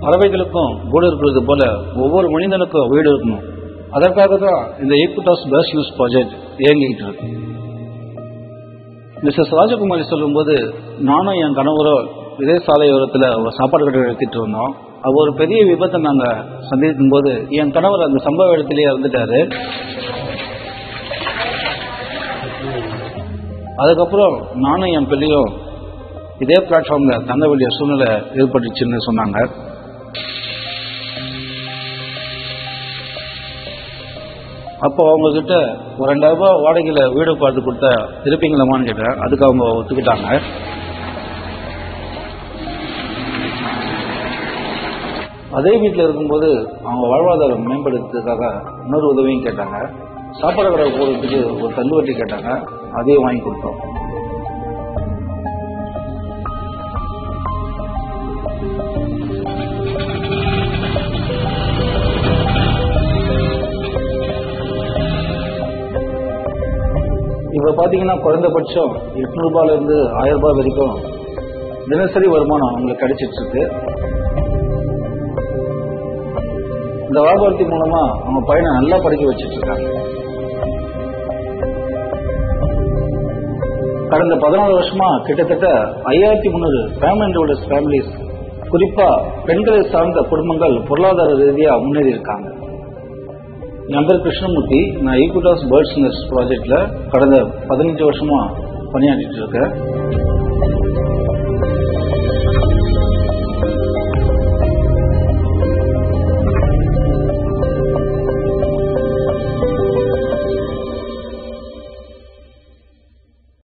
பறவைகளுக்கும் கூடு இருக்கிறது போல ஒவ்வொரு மனிதனுக்கும் வீடு இருக்கணும். அதற்காக தான் இந்த ஈக்விட்டாஸ் பஸ் யூஸ் ப்ராஜெக்ட் இயங்கிட்டு இருக்கு. மிஸ்ஸஸ் ராஜகுமாரி சொல்லும்போது, நானும் என் கணவரோ இதே சாலையோரத்தில் ஒரு சாப்பாடு கடை எடுத்துட்டு இருந்தோம். அது ஒரு பெரிய விபத்தை நாங்கள் சந்திக்கும் போது என் கணவர் அந்த சம்பவ இடத்திலேயே இறந்துட்டாரு. அதுக்கப்புறம் நானும் என் பிள்ளையும் இதே பிளாட்ஃபார்ம்ல தங்க வேண்டிய சூழ்நிலை ஏற்பட்டுச்சுன்னு சொன்னாங்க. அப்போ அவங்க கிட்ட ஒரு 2000 ரூபாய் வாடகையில வீடு பார்த்து கொடுத்தா இருப்பீங்களாமான்னு கேட்டேன். அதுக்கு அவங்க ஒத்துக்கிட்டாங்க. அதே வீட்டில் இருக்கும்போது அவங்க வாழ்வாதாரம் மேம்படுத்துறதுக்காக இன்னொரு உதவியும் கேட்டாங்க. சாப்பாடு கடை போகிறதுக்கு ஒரு தள்ளுவட்டி கேட்டாங்க. அதையும் வாங்கி கொடுத்தோம். இப்போ பார்த்தீங்கன்னா குறைந்தபட்சம் 800 ரூபாயிலிருந்து 1000 ரூபாய் வரைக்கும் தினசரி வருமானம் அவங்களுக்கு கிடைச்சிட்டு இருக்கு. இந்த வியாபாரத்தின் மூலமா அவங்க பையனை நல்லா படிக்க வச்சிட்டு இருக்காங்க. கடந்த 14 வருஷமா கிட்டத்தட்ட 5300 ஃபேமிலி ஃபேமிலிஸ், குறிப்பா பெண்களை சார்ந்த குடும்பங்கள் பொருளாதார ரீதியா முன்னேறி இருக்காங்க. என் பேர் கிருஷ்ணமூர்த்தி. நான் ஈக்விட்டாஸ் பேர்ட்ஸ் நெஸ்ட் ப்ராஜெக்ட்ல கடந்த 15 வருஷமா பணியாற்றிட்டு இருக்கேன்.